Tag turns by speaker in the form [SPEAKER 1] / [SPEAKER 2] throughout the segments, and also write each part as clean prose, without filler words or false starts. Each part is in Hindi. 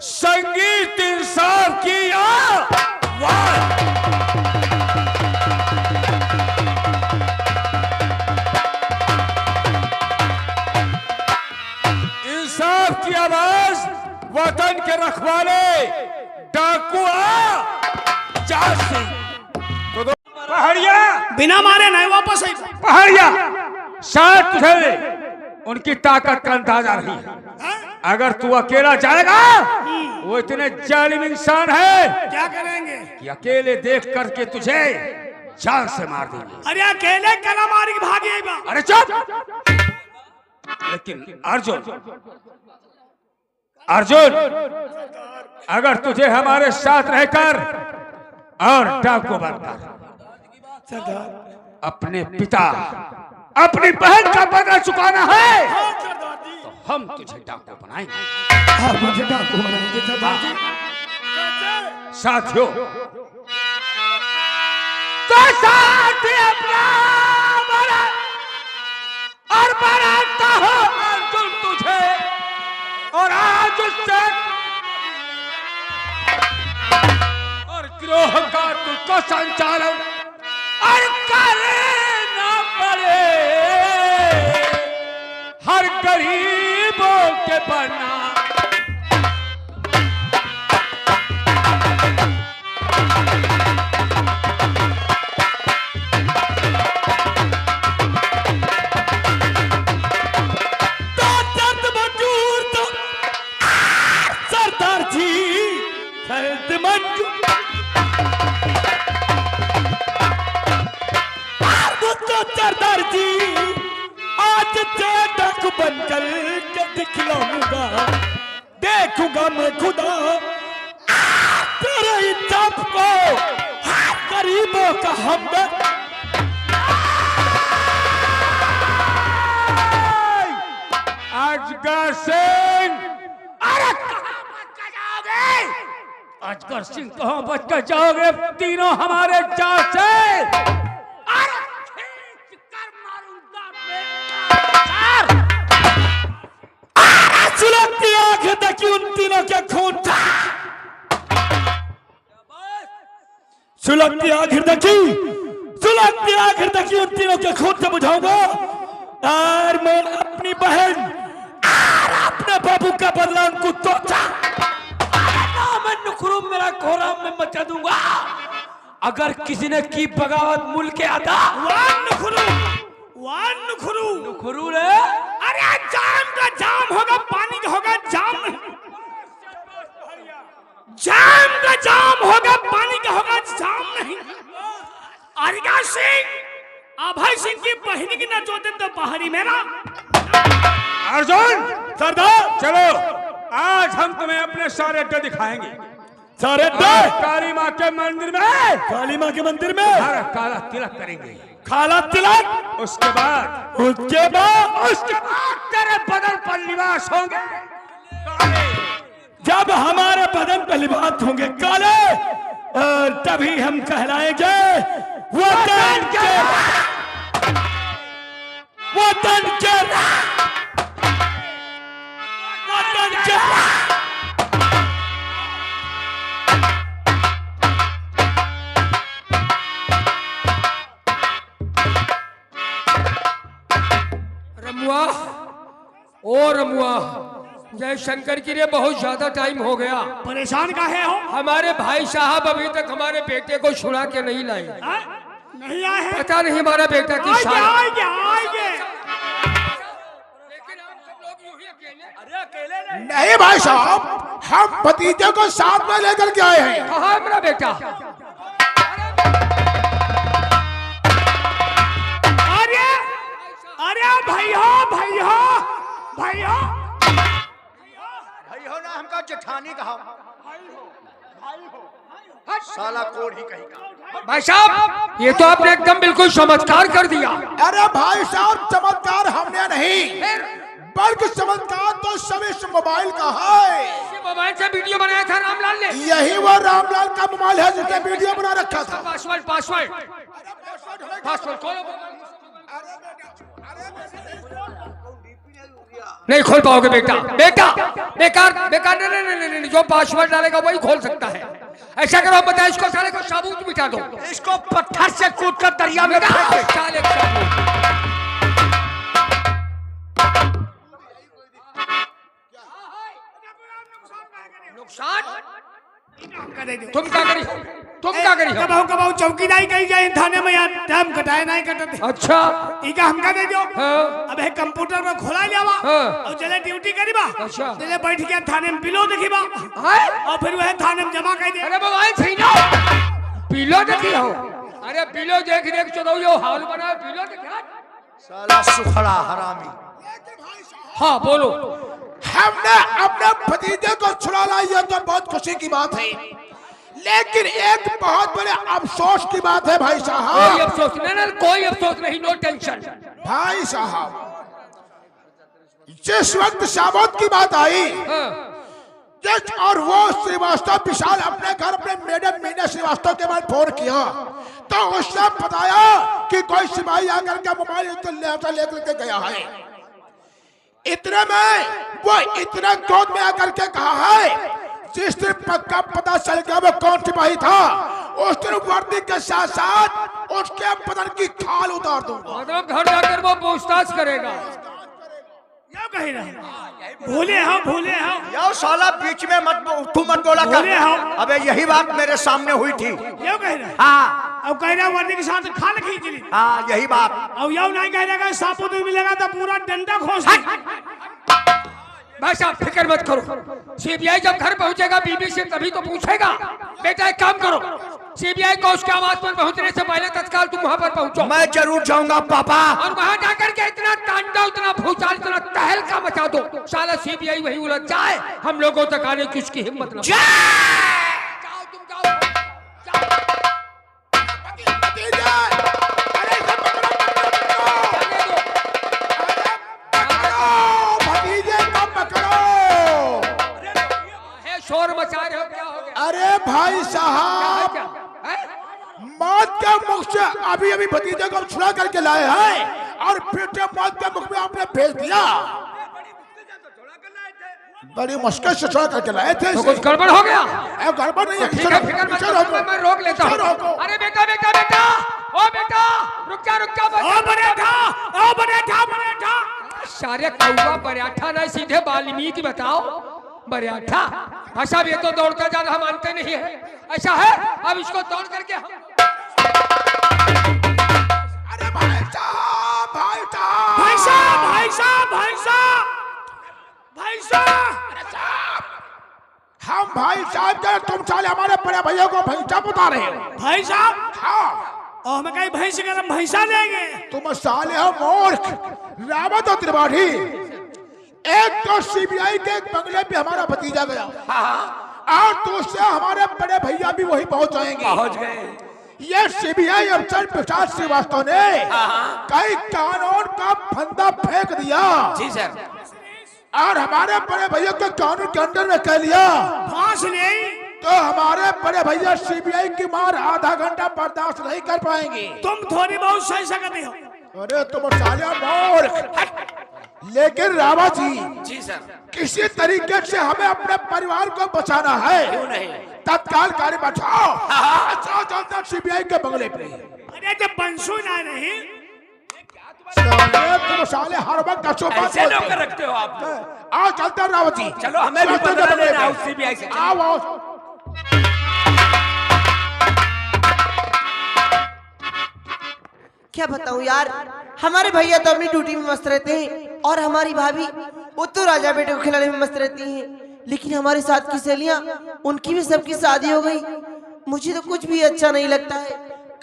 [SPEAKER 1] संगीत इंसाफ की इंसाफ की आवाज, वतन के रखवाले डाकू तो पहाड़िया
[SPEAKER 2] बिना मारे नहीं वापस आई।
[SPEAKER 1] पहाड़िया शायद तुझे उनकी ताकत का अंदाजा नहीं है। अगर तू अकेला जाएगा, वो इतने जालिम इंसान है,
[SPEAKER 2] क्या करेंगे
[SPEAKER 1] कि अकेले देख करके तुझे जान से मार देंगे।
[SPEAKER 2] अरे अकेले कला मारी भागे बा।
[SPEAKER 1] अरे चुप। लेकिन अर्जुन, अगर तुझे हमारे साथ रहकर और डाकू बनकर अपने पिता अपनी बहन का बदला चुकाना है, तो हम तुझे डाकू बनाएंगे।
[SPEAKER 2] मुझे डाकू बनाएंगे
[SPEAKER 1] साथियों, तो साथ अपना बड़ा और बनाता हो अर्जुन तुझे, और आज उससे और गिरोह का तुझको संचालन और करना पड़े। हर गरीबों के बना
[SPEAKER 2] बनकर के दिखलाऊंगा, देखूंगा मैं खुदा तेरे इंसाफ को, गरीबों का हमदर्द।
[SPEAKER 1] अजगर सिंह, अरे कहां बच कर जाओगे? अजगर सिंह कहां बच कर जाओगे? तीनों हमारे जाल से
[SPEAKER 2] सुलगती आंख देखी उन तीनों के खून था। सुलगती आखिर देखी उन तीनों के खून से बुझाऊंगा, और मैं अपनी बहन और अपने बाबू का बदला उनको मैं नुखरू मेरा कोहराम में मचा दूंगा। अगर किसी ने की बगावत मुल्क के आधा नुखरू रे, अरे जाम का जाम होगा, पानी का होगा जाम नहीं। जाम का जाम होगा, पानी का होगा जाम नहीं। अरिगा सिंह, अभय सिंह की बहनी की न जोते तो बाहरी मेरा।
[SPEAKER 1] अर्जुन
[SPEAKER 2] सरदार,
[SPEAKER 1] चलो आज हम तुम्हें अपने सारे अड्डे दिखाएंगे।
[SPEAKER 2] सारे अड्डे
[SPEAKER 1] काली माँ के मंदिर में,
[SPEAKER 2] काली माँ के मंदिर में
[SPEAKER 1] हर काला तिलक करेंगे।
[SPEAKER 2] काला तिलक,
[SPEAKER 1] उसके बाद तेरे बदन पर लिबास होंगे काले।
[SPEAKER 2] जब हमारे बदन पर लिबास होंगे काले, और तभी हम कहलाएंगे वतन के
[SPEAKER 3] रमुआ, जय शंकर की रे, बहुत ज्यादा टाइम हो गया।
[SPEAKER 2] परेशान काहे हो?
[SPEAKER 3] हमारे भाई साहब अभी तक हमारे बेटे को छुड़ा के नहीं लाए।
[SPEAKER 2] नहीं आए हैं?
[SPEAKER 3] पता नहीं हमारा बेटा की
[SPEAKER 2] आएंगे।
[SPEAKER 4] नहीं भाई साहब, हम भतीजे को साथ में लेकर के आए हैं।
[SPEAKER 3] कहाँ है मेरा बेटा?
[SPEAKER 2] अरे भैया
[SPEAKER 4] ना, हमका जेठानी कहा, साला कोढ़ी कहीं का।
[SPEAKER 3] भाई साहब, ये तो आपने एकदम बिल्कुल चमत्कार कर दिया।
[SPEAKER 4] अरे भाई साहब, चमत्कार हमने नहीं, बल्कि चमत्कार तो सभी मोबाइल का है।
[SPEAKER 3] मोबाइल से वीडियो बनाया था रामलाल ने।
[SPEAKER 4] यही वो रामलाल का मोबाइल है जिसने वीडियो बना रखा था।
[SPEAKER 3] पासवर्ड खोलो। नहीं खोल पाओगे बेटा, बेटा बेकार बेकार, नहीं नहीं नहीं नहीं, जो पासवर्ड डालेगा वही खोल सकता है। ऐसा करो, बताओ इसको, साले को साबुत मिटा दो,
[SPEAKER 2] इसको पत्थर से कूद कर दरिया में फेंक दे।
[SPEAKER 3] साले को साबुत। नुकसान तुम क्या करी हो, तुम क्या करी हो?
[SPEAKER 2] कबाऊ कबाऊ चौकीदारी कही जाए थाने में, यार टाइम कटाए नहीं कटते।
[SPEAKER 3] अच्छा
[SPEAKER 2] इका हमका दे दियो।
[SPEAKER 3] हाँ।
[SPEAKER 2] अब है कंप्यूटर में खोला लियावा
[SPEAKER 3] हाँ।
[SPEAKER 2] और चले ड्यूटी करीबा।
[SPEAKER 3] अच्छा।
[SPEAKER 2] चले बैठ के थाने में बिलो देखीबा
[SPEAKER 3] हाँ?
[SPEAKER 2] और फिर वह थाने में जमा कर दे।
[SPEAKER 3] अरे मोबाइल छीनो, बिलो देखी हो? अरे बिलो देख देख चलो यो हाल बना, बिलो देखा
[SPEAKER 5] साला सुखड़ा हरामी।
[SPEAKER 3] हाँ बोलो।
[SPEAKER 4] हमने अपने भतीजे को छुड़ा लाई, ये तो बहुत खुशी की बात है, लेकिन एक बहुत बड़े अफसोस की बात है भाई
[SPEAKER 3] कोई
[SPEAKER 4] साहब।
[SPEAKER 3] अफसोस नहीं, ना कोई अफसोस नहीं, नो टेंशन।
[SPEAKER 4] भाई साहब, जिस वक्त शाबत की बात आई,
[SPEAKER 3] हाँ।
[SPEAKER 4] जिस और वो श्रीवास्तव विशाल अपने घर अपने मैडम मीना श्रीवास्तव के बाद फोन किया तो उसने बताया कि कोई सिपाही आकर के मोबाइल लेकर के गया है। इतने में वो इतना क्रोध में आकर के कहा है, जिस दिन पक्का पता चल गया वो कौन सिपाही था, उस दिन वर्दी के साथ साथ उसके बदन की खाल उतार दूंगा।
[SPEAKER 3] मतलब घर जाकर वो पूछताछ करेगा।
[SPEAKER 2] क्या कह रहे हैं? भूले हो
[SPEAKER 5] यो साला बीच में मत तू मत बोला कर।
[SPEAKER 2] बोले हो।
[SPEAKER 5] अबे यही बात मेरे सामने हुई थी।
[SPEAKER 2] यो कह रहे हैं।
[SPEAKER 5] हाँ
[SPEAKER 2] अब कह रहा वर्दी के साथ खाल खींच ली।
[SPEAKER 5] हाँ यही बात।
[SPEAKER 2] अब यो नहीं कह रहा साबुत मिलेगा तो पूरा डंडा खोस
[SPEAKER 3] भाई साहब फिक्र मत करो, सीबीआई जब घर पहुंचेगा बीबी से तभी तो पूछेगा। बेटा एक काम करो, सीबीआई को उसके आवाज पर पहुंचने से पहले तत्काल तुम वहां पर पहुंचो।
[SPEAKER 5] मैं जरूर जाऊंगा पापा।
[SPEAKER 3] और वहां जाकर के इतना तांडव, इतना भूचाल, इतना तहलका मचा दो, साला सीबीआई वही उलझ जाए, हम लोगों तक आने की उसकी हिम्मत न हो। जाओ तुम जाओ,
[SPEAKER 4] भतीजे को पकड़ो।
[SPEAKER 3] शोर मचा रहे हो, क्या हो गया?
[SPEAKER 4] अरे भाई साहब,
[SPEAKER 3] क्या है?
[SPEAKER 4] मौत के मुख से अभी अभी भतीजे को छुड़ा करके लाए हैं और बेटे मौत के मुख में आपने भेज दिया। बड़ी मुश्किल से छुड़ा करके लाए थे।
[SPEAKER 3] तो कुछ गड़बड़ हो गया?
[SPEAKER 4] गड़बड़ नहीं है।
[SPEAKER 3] ठीक है, फिक्र मत करो, मैं रोक लेता हूँ। अरे बेटा बेटा बेटा, ओ बेटा रुक जा
[SPEAKER 2] ओ बनेठा
[SPEAKER 3] सारे कौवा बरियाठा नहीं, सीधे वाल्मीकि बताओ बरियाठा। अच्छा ये तो दौड़ता जाना हम मानते नहीं है, ऐसा है अब इसको दौड़ करके हम।
[SPEAKER 4] अरे भाई साहब, भाई साहब,
[SPEAKER 2] भाई साहब भाई साहब भाई साहब भाई साहब,
[SPEAKER 4] हम भाई साहब के तुम साले हमारे बड़े भैया को भैंसा बता रहे हो।
[SPEAKER 2] भाई साहब
[SPEAKER 4] हाँ,
[SPEAKER 2] और हमें कहीं भैंस गरम भैंसा देंगे।
[SPEAKER 4] तुम साले हो मूर्ख, रावत और त्रिपाठी। एक तो सीबीआई के एक बंगले पे हमारा भतीजा गया और दूसरे हमारे बड़े भैया भी वही पहुंच गए। ये सीबीआई अफसर विशाल श्रीवास्तव ने कई कानून का फंदा फेंक दिया।
[SPEAKER 5] जी सर।
[SPEAKER 4] और हमारे बड़े भैया को कानून के अंदर में कह लिया।
[SPEAKER 2] फांस नहीं
[SPEAKER 4] तो हमारे बड़े भैया सीबीआई की मार आधा घंटा बर्दाश्त नहीं कर पाएंगे।
[SPEAKER 2] तुम थोड़ी बहुत सही सकते हो।
[SPEAKER 4] अरे तुम साले मूर्ख। लेकिन रावत जी
[SPEAKER 5] सर।
[SPEAKER 4] किसी तरीके से हमें अपने परिवार को बचाना है।
[SPEAKER 5] क्यों नहीं?
[SPEAKER 4] तत्काल कार्य बचाओ जनता सीबीआई के बंगले पे।
[SPEAKER 2] अरे जब बंसू ना नहीं
[SPEAKER 4] तुम साले हर वक्त
[SPEAKER 5] ऐसे नौकर रखते हो आप।
[SPEAKER 4] आओ चलते रावत जी।
[SPEAKER 5] चलो हमें भी बदला लेना है सीबीआई से।
[SPEAKER 4] आओ आओ।
[SPEAKER 6] क्या बताऊं यार, हमारे भैया तो अपनी ड्यूटी में मस्त रहते हैं और हमारी भाभी वो तो राजा बेटे को खिलाने में मस्त रहती हैं, लेकिन हमारे साथ की सहेलियां उनकी भी सबकी शादी हो गई। मुझे तो कुछ भी अच्छा नहीं लगता है।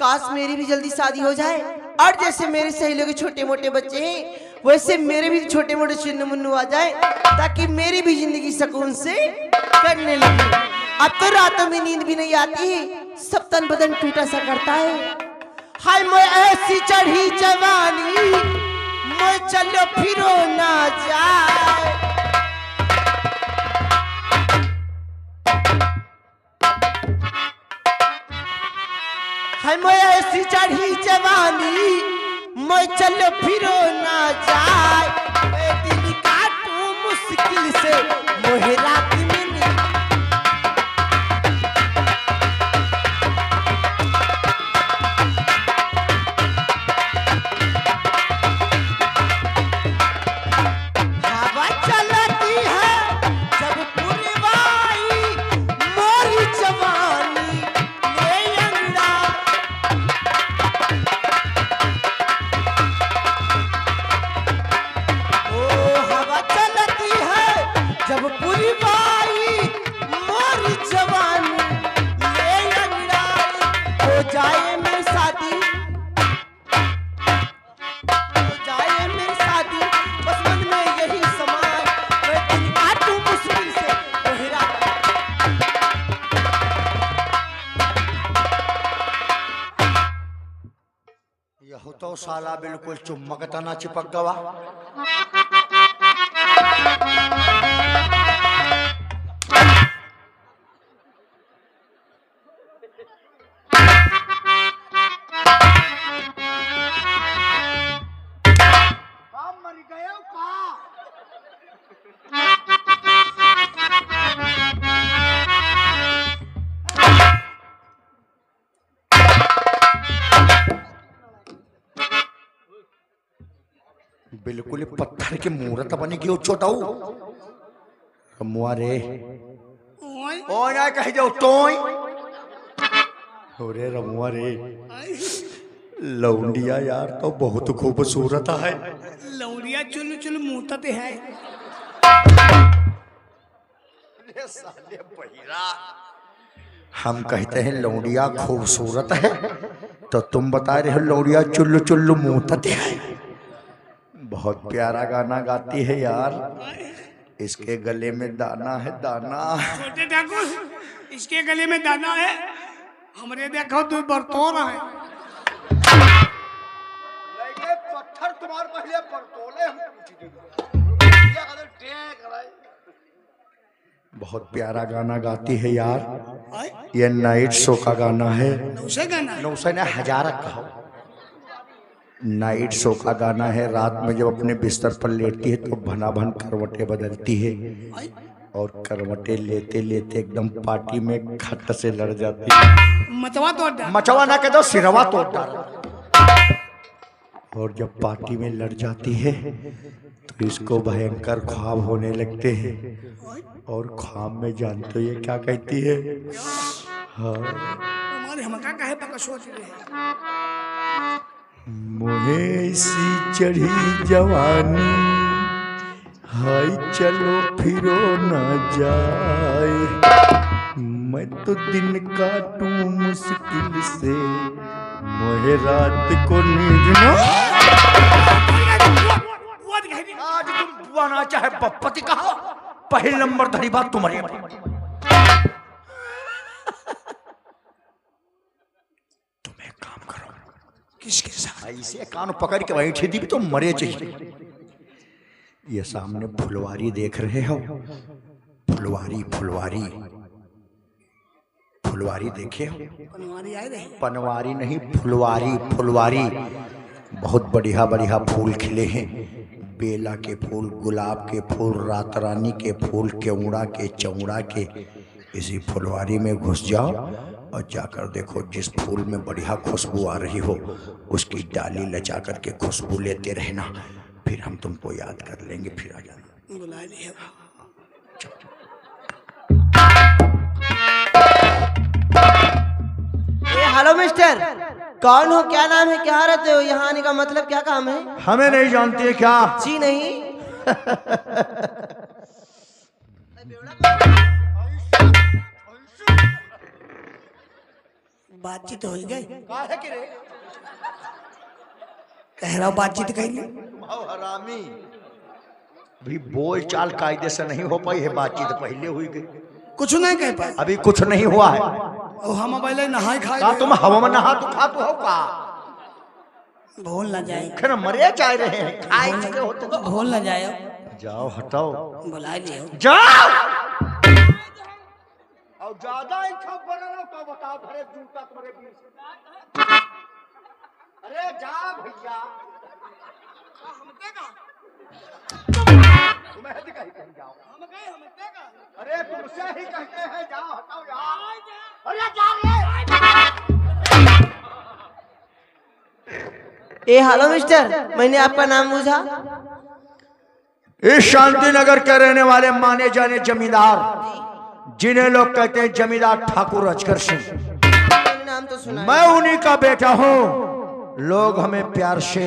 [SPEAKER 6] काश मेरी भी जल्दी शादी हो जाए और जैसे मेरी सहेलियों के छोटे मोटे बच्चे हैं वैसे मेरे भी छोटे मोटे चिन्नू मुन्नू आ जाए, ताकि मेरी भी जिंदगी सुकून से करने लगे। अब तो रातों में नींद भी नहीं आती है, सब तन बदन टूटा सा करता है। हाय मैं ऐसी चढ़ी जवानी मैं चलो फिरो ना जाए। हाय मैं ऐसी चढ़ी जवानी मैं चलो फिरो ना जाए। मैं दिल का मुश्किल से मोहे रात में हवा चलती है जब पुरवाई मोरी जवानी ले अंगड़ा ओ हवा चलती है जब पुरवाई मोरी जवानी ले अंगड़ा हो जाए मेरी शादी हो जाए मेरी शादी बस मन में यही समाए मैं दिन काटूं मुश्किल से कोहरा
[SPEAKER 7] यह तो साला बिल्कुल चुम्बक तना चिपक गवा। बिल्कुल पत्थर के मूर्त बनी क्यों छोटाऊ मुआरे ओ ना कह दो तोय अरे रमुआ रे लौंडिया यार तो बहुत खूबसूरत है।
[SPEAKER 2] लौड़िया चुल चुल मुहतते है।
[SPEAKER 7] अरे साले बहिरा हम कहते हैं लौंडिया खूबसूरत है तो तुम बता रहे हो लौंडिया चुल्लू चुल्लू मुहतते है। बहुत प्यारा गाना गाती है यार। इसके गले में दाना है दाना।
[SPEAKER 2] छोटे ठाकुर इसके गले में दाना है हमरे देखो तू बरतौर है।
[SPEAKER 7] पत्थर तुम्हारे पहले बरतौले बहुत प्यारा गाना गाती है यार। ये नाइट शो का गाना है।
[SPEAKER 2] नौसे गाना
[SPEAKER 7] नौसे ने हजार कहो नाइट शो का गाना है। रात में जब अपने बिस्तर पर लेटती है तो भना भन करवटें बदलती है और करवटें लेते लेते एकदम पार्टी में खट से लड़ जाती है।
[SPEAKER 2] मतवा तोड़ डाल
[SPEAKER 7] मचवा ना कह दो सिरवा तोड़ डाल। और जब पार्टी में लड़ जाती है तो इसको भयंकर ख्वाब होने लगते हैं और ख्वाब में जानते हो ये क्या कहती है? हाँ
[SPEAKER 2] हमारे हम का कहे पका सोच रहे
[SPEAKER 7] मुझे सी चढ़ी जवानी हाय चलो फिरो ना जाए मैं तो दिन काटूं मुश्किल से मुझे रात को नींद ना। आज तुम बना चाहे बप्पति कहा पहले नंबर धरी बात तुम्हारी। तुम एक काम करो
[SPEAKER 2] किसके साथ
[SPEAKER 7] ऐसे कान पकड़ के बैठे थी भी तो मरे चाहिए। ये सामने फुलवारी देख रहे हो? फुलवारी फुलवारी फुलवारी देखे हो?
[SPEAKER 2] बनवारी आए रहे
[SPEAKER 7] पनवारी नहीं फुलवारी फुलवारी। बहुत बढ़िया बढ़िया फूल खिले हैं। बेला के फूल, गुलाब के फूल, रात रानी के फूल, केवड़ा के, चौड़ा के। इसी फुलवारी में घुस जाओ और जाकर देखो जिस फूल में बढ़िया खुशबू आ रही हो उसकी डाली लचा करके खुशबू लेते रहना। फिर हम तुमको याद कर लेंगे फिर आ जाना।
[SPEAKER 2] बुला लिए
[SPEAKER 6] हेलो मिस्टर, कौन हो, क्या नाम है, क्या रहते हो, यहाँ आने का मतलब क्या काम है?
[SPEAKER 7] हमें नहीं जानती है क्या?
[SPEAKER 6] जी नहीं।
[SPEAKER 2] बातचीत हो गई कह रहा बातचीत कहीं
[SPEAKER 7] हरामी भी बोल चाल कायदे से नहीं हो पाई है। बातचीत पहले हुई गई,
[SPEAKER 2] कुछ नहीं कह पाए।
[SPEAKER 7] अभी कुछ नहीं हुआ है।
[SPEAKER 2] और हम पहले नहाए खाए
[SPEAKER 7] का तुम हवा में नहा तो खा तो हो का
[SPEAKER 2] भूल ना जाए।
[SPEAKER 7] फिर मरे चाह रहे हैं खाए चुके होते तो
[SPEAKER 2] भूल ना जाए।
[SPEAKER 7] जाओ हटाओ
[SPEAKER 2] बुला लिए
[SPEAKER 7] जाओ। और ज्यादा इच्छा बनाना तो बताओ भरे जूता तुम्हारे बीच। अरे जा भैया अरे तुमसे ही कहते हैं जाओ, हटाओ यार।
[SPEAKER 6] हेलो मिस्टर, मैंने आपका नाम पूछा।
[SPEAKER 7] इस शांति नगर के रहने वाले माने जाने जमींदार, जिन्हें लोग कहते हैं जमींदार ठाकुर अजगर सिंह,
[SPEAKER 6] मैंने नाम तो सुना है।
[SPEAKER 7] मैं उन्हीं का बेटा हूँ। लोग हमें प्यार से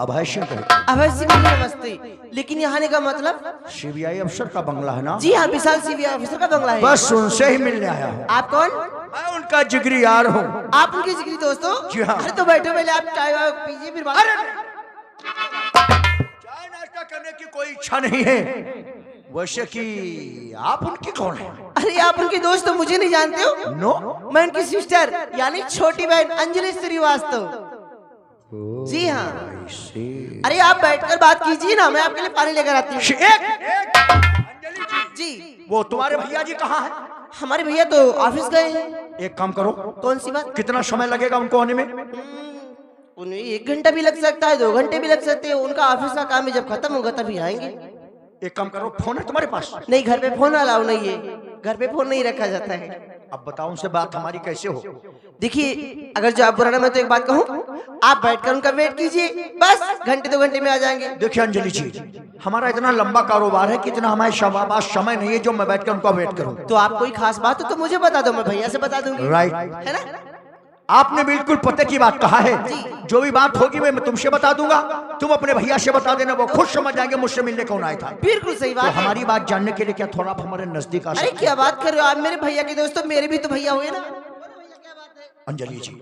[SPEAKER 7] अभय सिंह कहते हैं।
[SPEAKER 6] अभय सिंह जी नमस्ते, लेकिन यहाँ आने का मतलब?
[SPEAKER 7] सीबीआई अफसर का बंगला है ना?
[SPEAKER 6] जी हाँ, विशाल सीबीआई ऑफिसर का बंगला है।
[SPEAKER 7] बस उनसे ही मिलने आया हूँ।
[SPEAKER 6] आप कौन?
[SPEAKER 7] मैं उनका जिगरी यार हूँ।
[SPEAKER 6] आप उनके जिगरी दोस्त हो?
[SPEAKER 7] जी हाँ।
[SPEAKER 6] अरे तो बैठो, पहले आप चाय वाय पीजिए फिर बात।
[SPEAKER 7] अरे चाय नाश्ता करने की कोई इच्छा नहीं है। वैसे कि आप उनकी कौन है?
[SPEAKER 6] अरे आप उनके दोस्त तो मुझे नहीं जानते हो?
[SPEAKER 7] नो,
[SPEAKER 6] मैं उनकी सिस्टर यानी छोटी बहन अंजलि श्रीवास्तव। जी हाँ। अरे आप बैठकर बात कीजिए ना, मैं आपके लिए पानी लेकर आती हूँ।
[SPEAKER 7] अंजलि
[SPEAKER 6] जी,
[SPEAKER 7] वो तुम्हारे भैया जी कहाँ हैं?
[SPEAKER 6] हमारे भैया तो ऑफिस गए हैं।
[SPEAKER 7] एक काम करो,
[SPEAKER 6] कौन सी बात?
[SPEAKER 7] कितना समय लगेगा उनको आने में?
[SPEAKER 6] उन्हें 1 घंटा भी लग सकता है, 2 घंटे भी लग सकते हैं। उनका ऑफिस का काम है, जब खत्म होगा तभी आएंगे।
[SPEAKER 7] एक काम करो, फोन है तुम्हारे पास?
[SPEAKER 6] नहीं, घर पे फोन अलाउ नहीं है, घर पे फोन नहीं रखा जाता है।
[SPEAKER 7] अब बताओ उनसे बात हमारी कैसे हो?
[SPEAKER 6] देखिए, अगर जो आप बुरा ना, मैं तो एक बात कहूँ, आप बैठकर उनका वेट कीजिए, बस घंटे 2 घंटे में आ जाएंगे।
[SPEAKER 7] देखिए अंजलि जी, हमारा इतना लंबा कारोबार है कि इतना हमारे पास समय नहीं है जो मैं बैठकर उनका वेट करूं।
[SPEAKER 6] तो आप कोई खास बात हो तो मुझे बता दो, मैं भैया से बता दूंगी।
[SPEAKER 7] राइट,
[SPEAKER 6] है ना?
[SPEAKER 7] आपने बिल्कुल पते की बात कहा है। जो भी बात होगी मैं तुमसे बता दूंगा, तुम अपने भैया से बता देना, वो खुद समझ जाएंगे मुझसे मिलने कौन आया था।
[SPEAKER 6] बिल्कुल सही
[SPEAKER 7] तो
[SPEAKER 6] बात है।
[SPEAKER 7] हमारी बात जानने के लिए क्या थोड़ा आप हमारे नजदीक आ
[SPEAKER 6] अरे
[SPEAKER 7] सकते?
[SPEAKER 6] क्या बात कर रहे हो आप, मेरे भैया के दोस्त, तो मेरे भी तो भैया हुए ना।
[SPEAKER 7] अंजलि जी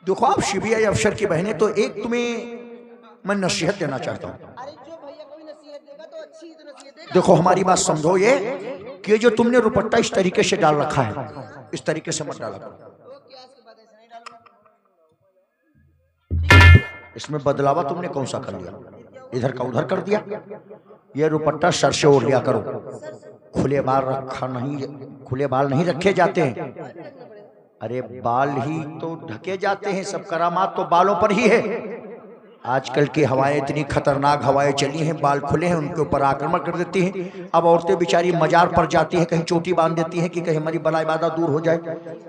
[SPEAKER 7] देखो, आप सीबीआई अफसर की बहन है, तो एक तुम्हें मैं नसीहत देना चाहता हूँ।
[SPEAKER 6] अरे जो भैया कोई नसीहत देगा तो अच्छी ही तो नसीहत देगा।
[SPEAKER 7] देखो हमारी बात समझो, ये कि जो तुमने रुपट्टा इस तरीके से डाल रखा है, इस तरीके से मत डाला करो। इसमें बदलावा तुमने कौन सा कर लिया? इधर का उधर कर दिया। ये रुपट्टा सर से ओढ़ लिया करो। खुले बाल नहीं रखे जाते हैं। अरे बाल ही तो ढके जाते हैं, सब करामात तो बालों पर ही है। आजकल की हवाएं इतनी खतरनाक हवाएं चली हैं, बाल खुले हैं, उनके ऊपर आक्रमण कर देती हैं। अब औरतें बेचारी मजार पर जाती हैं, कहीं चोटी बांध देती हैं कि कहीं हमारी बलाई बाधा दूर हो जाए।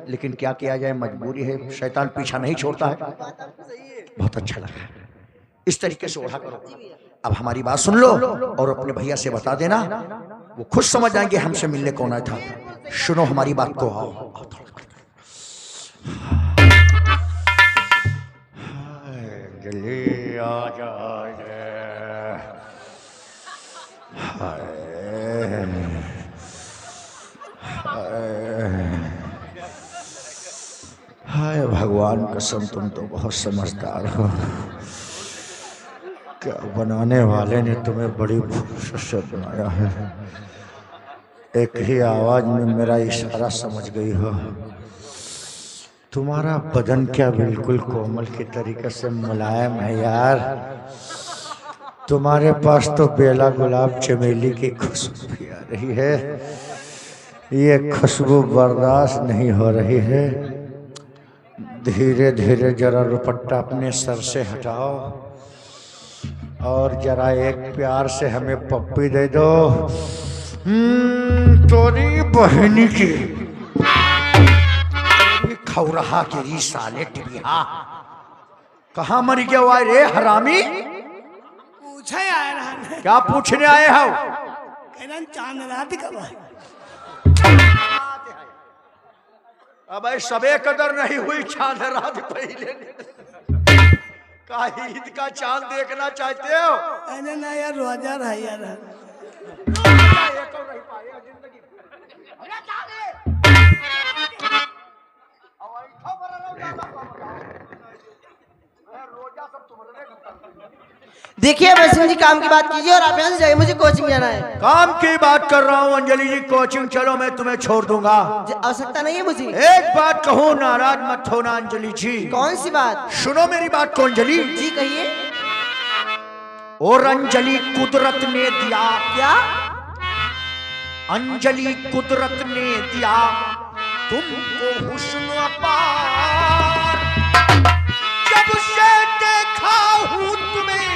[SPEAKER 7] लेकिन क्या किया जाए, मजबूरी है, शैतान पीछा नहीं छोड़ता है। बहुत अच्छा लगा, इस तरीके से ओढ़ा करो। अब हमारी बात सुन लो और अपने भैया से बता देना, वो खुद समझ जाएंगे हमसे मिलने कौन आया था। सुनो हमारी बात को। आओ जल्दी आ जाए। हाय भगवान कसम, तुम तो बहुत समझदार हो। क्या बनाने वाले ने तुम्हें बड़ी फुर्सत से बनाया है। एक ही आवाज में मेरा इशारा समझ गई हो। तुम्हारा बदन क्या बिल्कुल कोमल के तरीके से मुलायम है यार। तुम्हारे पास तो बेला गुलाब चमेली की खुशबू भी आ रही है। ये खुशबू बर्दाश्त नहीं हो रही है। धीरे धीरे जरा दुपट्टा अपने सर से हटाओ और जरा एक प्यार से हमें पप्पी दे दो। तोरी बहनी की खौरहा गिरी साले टिबिया, कहाँ मर गया हुआ रे हरामी?
[SPEAKER 2] पूछे आए रहा।
[SPEAKER 7] क्या पूछने आए हो?
[SPEAKER 2] कहना चांद रात कब है?
[SPEAKER 7] अब सबे कदर नहीं हुई, चांद रात पहले का ईद का चांद देखना चाहते हो?
[SPEAKER 2] अरे ना यार, रोजा रहा यार।
[SPEAKER 6] देखिए वैष्णव जी, काम की बात कीजिए और आप यहाँ से जाइए, मुझे कोचिंग जाना है।
[SPEAKER 7] काम की बात कर रहा हूँ अंजलि जी, कोचिंग चलो, मैं तुम्हें छोड़ दूंगा।
[SPEAKER 6] आवश्यकता नहीं है मुझे।
[SPEAKER 7] एक बात कहूँ, नाराज मत होना अंजलि जी।
[SPEAKER 6] कौन सी बात?
[SPEAKER 7] सुनो मेरी बात को अंजलि
[SPEAKER 6] जी कहिए।
[SPEAKER 7] और अंजलि कुदरत ने दिया।
[SPEAKER 6] क्या?
[SPEAKER 7] अंजलि कुदरत ने दिया तुमको हुस्न अपार। जब से देखा हूँ तुम्हें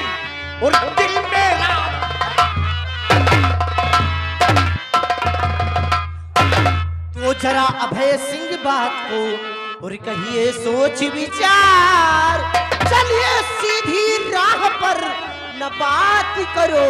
[SPEAKER 7] और दिल मेरा
[SPEAKER 6] जरा अभय सिंह बात को और कहिए सोच विचार, चलिए सीधी राह पर न बात करो,